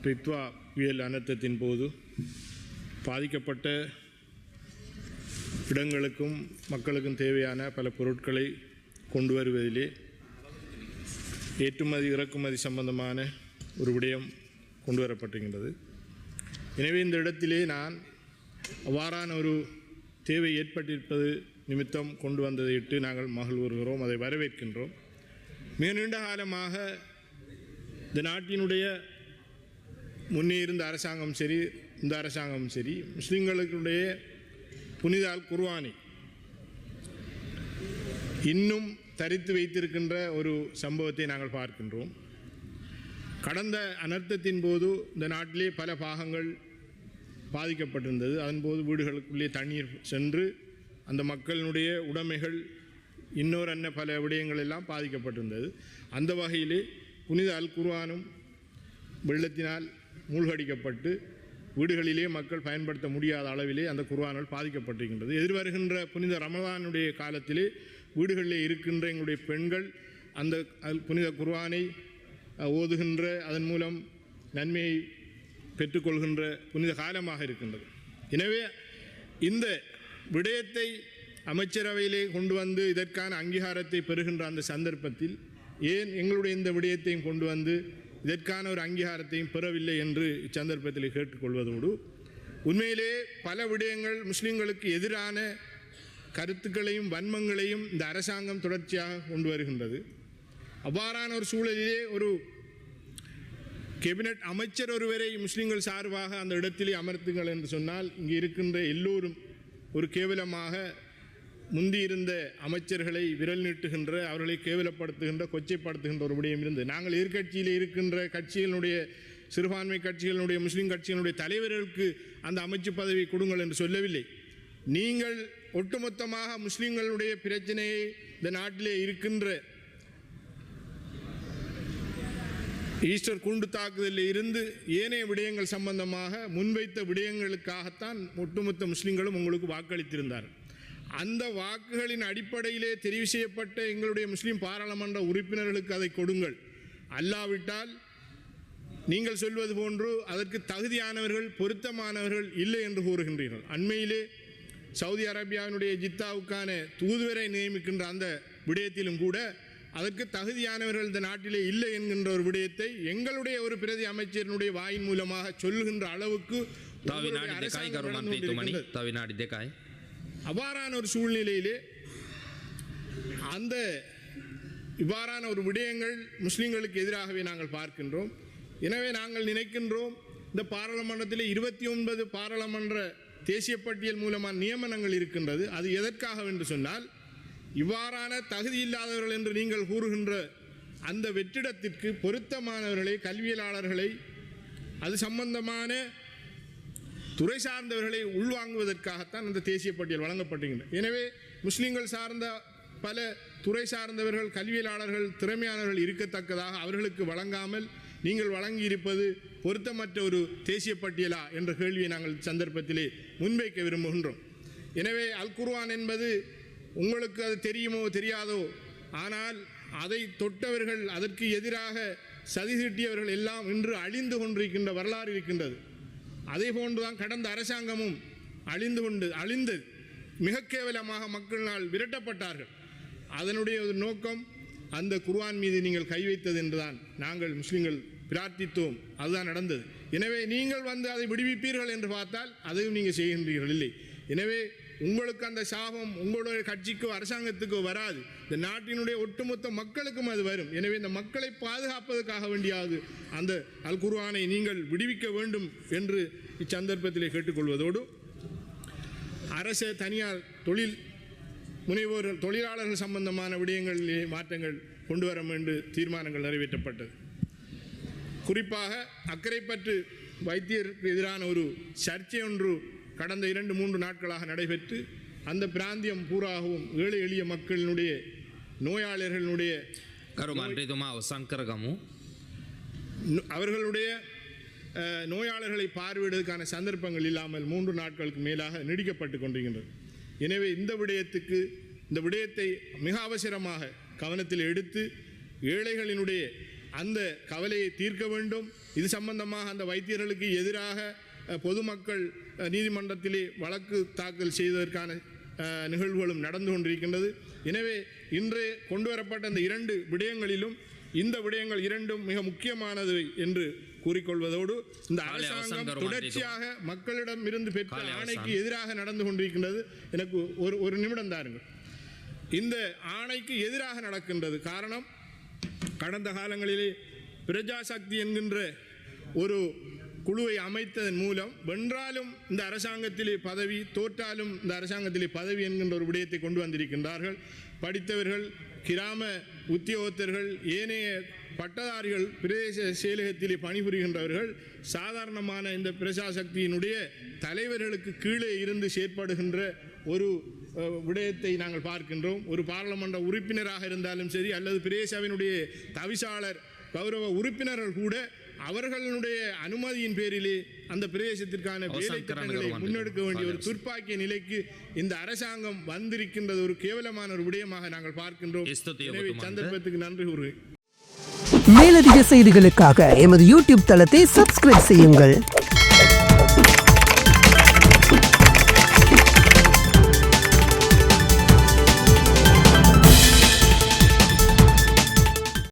ரித்வா புயல் அனர்த்தத்தின் போது பாதிக்கப்பட்ட இடங்களுக்கும் மக்களுக்கும் தேவையான பல பொருட்களை கொண்டு வருவதிலே ஏற்றுமதி இறக்குமதி சம்பந்தமான ஒரு விடயம் கொண்டு வரப்பட்டிருக்கின்றது. எனவே இந்த இடத்திலே நான் அவ்வாறான ஒரு தேவை ஏற்பட்டிருப்பது நிமித்தம் கொண்டு வந்ததையிட்டு நாங்கள் மகிழ்வுறுகிறோம், அதை வரவேற்கின்றோம். மிக நீண்ட காலமாக இந்த நாட்டினுடைய முன்னே இருந்த அரசாங்கம் சரி, இந்த அரசாங்கம் சரி, முஸ்லிம்களுடைய புனித அல் குர்ஆனை இன்னும் தரித்து வைத்திருக்கின்ற ஒரு சம்பவத்தை நாங்கள் பார்க்கின்றோம். கடந்த அனர்த்தத்தின் போது இந்த நாட்டிலே பல பாகங்கள் பாதிக்கப்பட்டிருந்தது. அதன்போது வீடுகளுக்குள்ளே தண்ணீர் சென்று அந்த மக்களினுடைய உடைமைகள் இன்னொரு பல விடயங்கள் எல்லாம் பாதிக்கப்பட்டிருந்தது. அந்த வகையிலே புனித அல் குர்ஆனும் வெள்ளத்தினால் மூழ்கடிக்கப்பட்டு வீடுகளிலே மக்கள் பயன்படுத்த முடியாத அளவிலே அந்த குர்ஆன்கள் பாதிக்கப்பட்டிருக்கின்றது. எதிர்வருகின்ற புனித ரமலானுடைய காலத்திலே வீடுகளிலே இருக்கின்ற எங்களுடைய பெண்கள் அந்த புனித குர்ஆனை ஓதுகின்ற, அதன் மூலம் நன்மையை பெற்றுக்கொள்கின்ற புனித காலமாக இருக்கின்றது. எனவே இந்த விடயத்தை அமைச்சரவையிலே கொண்டு வந்து இதற்கான அங்கீகாரத்தை பெறுகின்ற அந்த சந்தர்ப்பத்தில் ஏன் எங்களுடைய இந்த விடயத்தையும் கொண்டு வந்து இதற்கான ஒரு அங்கீகாரத்தையும் பெறவில்லை என்று இச்சந்தர்ப்பத்தில் கேட்டுக்கொள்வதோடு, உண்மையிலே பல விடயங்கள் முஸ்லிம்களுக்கு எதிரான கருத்துக்களையும் வன்மங்களையும் இந்த அரசாங்கம் தொடர்ச்சியாக கொண்டு வருகின்றது. அவ்வாறான ஒரு சூழலிலே ஒரு கேபினட் அமைச்சர் ஒருவரை முஸ்லிம்கள் சார்பாக அந்த இடத்திலே அமர்த்துங்கள் என்று சொன்னால், இங்கே இருக்கின்ற எல்லோரும் ஒரு கேவலமாக முந்தியிருந்த அமைச்சர்களை விரல் நீட்டுகின்ற, அவர்களை கேவலப்படுத்துகின்ற, கொச்சைப்படுத்துகின்ற ஒரு விடயம் இருந்து நாங்கள் எதிர்கட்சியில் இருக்கின்ற கட்சிகளுடைய சிறுபான்மை கட்சிகளுடைய முஸ்லீம் கட்சிகளுடைய தலைவர்களுக்கு அந்த அமைச்சு பதவி கொடுங்கள் என்று சொல்லவில்லை. நீங்கள் ஒட்டுமொத்தமாக முஸ்லீம்களுடைய பிரச்சனையை இந்த நாட்டிலே இருக்கின்ற ஈஸ்டர் குண்டு தாக்குதலில் இருந்து ஏனைய விடயங்கள் சம்பந்தமாக முன்வைத்த விடயங்களுக்காகத்தான் ஒட்டுமொத்த முஸ்லீம்களும் உங்களுக்கு வாக்களித்திருந்தார்கள். அந்த வாக்குகளின் அடிப்படையிலே தெரிவு செய்யப்பட்ட எங்களுடைய முஸ்லீம் பாராளுமன்ற உறுப்பினர்களுக்கு அதை கொடுங்கள். அல்லாவிட்டால் நீங்கள் சொல்வது போன்று அதற்கு தகுதியானவர்கள், பொருத்தமானவர்கள் இல்லை என்று கூறுகின்றீர்கள். அண்மையிலே சவுதி அரேபியாவினுடைய ஜித்தாவுக்கான தூதுவரை நியமிக்கின்ற அந்த விடயத்திலும் கூட அதற்கு தகுதியானவர்கள் இந்த நாட்டிலே இல்லை என்கின்ற ஒரு விடயத்தை எங்களுடைய ஒரு பிரதி அமைச்சரினுடைய வாயின் மூலமாக சொல்லுகின்ற அளவுக்கு அவ்வாறான ஒரு சூழ்நிலையிலே அந்த இவ்வாறான ஒரு விடயங்கள் முஸ்லிம்களுக்கு எதிராகவே நாங்கள் பார்க்கின்றோம். எனவே நாங்கள் நினைக்கின்றோம், இந்த பாராளுமன்றத்தில் 29 பாராளுமன்ற தேசிய பட்டியல் மூலமான நியமனங்கள் இருக்கின்றது. அது எதற்காக என்று சொன்னால், இவ்வாறான தகுதி இல்லாதவர்கள் என்று நீங்கள் கூறுகின்ற அந்த வெற்றிடத்திற்கு பொருத்தமானவர்களை, கல்வியலாளர்களை, அது சம்பந்தமான துறை சார்ந்தவர்களை உள்வாங்குவதற்காகத்தான் அந்த தேசிய பட்டியல் வழங்கப்பட்டிருக்கின்றன. எனவே முஸ்லிம்கள் சார்ந்த பல துறை சார்ந்தவர்கள், கல்வியலாளர்கள், திறமையானவர்கள் இருக்கத்தக்கதாக அவர்களுக்கு வழங்காமல் நீங்கள் வழங்கியிருப்பது பொருத்தமற்ற ஒரு தேசிய பட்டியலா என்ற கேள்வியை நாங்கள் சந்தர்ப்பத்திலே முன்வைக்க விரும்புகின்றோம். எனவே அல் குர்ஆன் என்பது உங்களுக்கு அது தெரியுமோ தெரியாதோ, ஆனால் அதை தொட்டவர்கள், அதற்கு எதிராக சதி தீட்டியவர்கள் எல்லாம் இன்று அழிந்து கொண்டிருக்கின்ற வரலாறு இருக்கின்றது. அதே போன்றுதான் கடந்த அரசாங்கமும் அழிந்தது. மிக கேவலமாக மக்களினால் விரட்டப்பட்டார்கள். அதனுடைய ஒரு நோக்கம் அந்த குர்ஆன் மீது நீங்கள் கை வைத்தது என்றுதான் நாங்கள் முஸ்லிம்கள் பிரார்த்தித்தோம். அதுதான் நடந்தது. எனவே நீங்கள் வந்து அதை விடுவிப்பீர்கள் என்று பார்த்தால் அதையும் நீங்கள் செய்கின்றீர்கள் இல்லை. எனவே உங்களுக்கு அந்த சாபம் உங்களுடைய கட்சிக்கோ அரசாங்கத்துக்கோ வராது, இந்த நாட்டினுடைய ஒட்டுமொத்த மக்களுக்கும் அது வரும். எனவே இந்த மக்களை பாதுகாப்பதற்காக வேண்டியாவது அந்த அல் குர்ஆனை நீங்கள் விடுவிக்க வேண்டும் என்று இச்சந்தர்ப்பத்திலே கேட்டுக்கொள்வதோடு, அரசு தனியார் தொழில் முனைவோர்கள், தொழிலாளர்கள் சம்பந்தமான விடயங்களிலே மாற்றங்கள் கொண்டு வர வேண்டும் தீர்மானங்கள் நிறைவேற்றப்பட்டது. குறிப்பாக அக்கரைப்பற்று வைத்தியருக்கு எதிரான ஒரு சர்ச்சை ஒன்று கடந்த 2-3 நாட்களாக நடைபெற்று அந்த பிராந்தியம் பூராகவும் ஏழை எளிய மக்களினுடைய நோயாளர்களுடைய அவர்களுடைய நோயாளர்களை பார்வையிடுவதற்கான சந்தர்ப்பங்கள் இல்லாமல் 3 நாட்களுக்கு மேலாக நீடிக்கப்பட்டு கொண்டிருக்கின்றது. எனவே இந்த விடயத்தை மிக அவசரமாக கவனத்தில் எடுத்து ஏழைகளினுடைய அந்த கவலையை தீர்க்க வேண்டும். இது சம்பந்தமாக அந்த வைத்தியர்களுக்கு எதிராக பொதுமக்கள் நீதிமன்றத்திலே வழக்கு தாக்கல் செய்வதற்கான நிகழ்வுகளும் நடந்து கொண்டிருக்கின்றது. எனவே இன்று கொண்டு வரப்பட்ட இந்த 2 விடயங்களிலும் இந்த விடயங்கள் 2ம் மிக முக்கியமானது என்று கூறிக்கொள்வதோடு இந்த அரசாங்கம் தொடர்ச்சியாக மக்களிடம் இருந்து பெற்ற ஆணைக்கு எதிராக நடந்து கொண்டிருக்கின்றது. எனக்கு ஒரு நிமிடம் தாருங்கள். இந்த ஆணைக்கு எதிராக நடக்கின்றது. காரணம், கடந்த காலங்களிலே பிரஜாசக்தி என்கின்ற ஒரு குழுவை அமைத்ததன் மூலம் வென்றாலும் இந்த அரசாங்கத்திலே பதவி, தோற்றாலும் இந்த அரசாங்கத்திலே பதவி என்கின்ற ஒரு விடயத்தை கொண்டு வந்திருக்கின்றார்கள். படித்தவர்கள், கிராம உத்தியோகத்தர்கள், ஏனைய பட்டதாரிகள், பிரதேச செயலகத்திலே பணிபுரிகின்றவர்கள் சாதாரணமான இந்த பிரஜாசக்தியினுடைய தலைவர்களுக்கு கீழே இருந்து செயற்படுகின்ற ஒரு விடயத்தை நாங்கள் பார்க்கின்றோம். ஒரு பாராளுமன்ற உறுப்பினராக இருந்தாலும் சரி, அல்லது பிரதேசவினுடைய தவிசாளர் கௌரவ உறுப்பினர்கள் கூட அவர்களுடைய அனுமதியின் பேரிலே அந்த பிரதேசத்திற்கான வேலை திட்டங்களை முன்னெடுக்க வேண்டிய ஒரு துர்ப்பாக்கிய நிலைக்கு இந்த அரசாங்கம் வந்திருக்கின்றது. ஒரு கேவலமான ஒரு விடயமாக நாங்கள் பார்க்கின்றோம். எனவே சந்தர்ப்பத்துக்கு நன்றி கூறுகிறேன். மேலதிக செய்திகளுக்காக எமது யூடியூப் தளத்தை சப்ஸ்கிரைப் செய்யுங்கள்.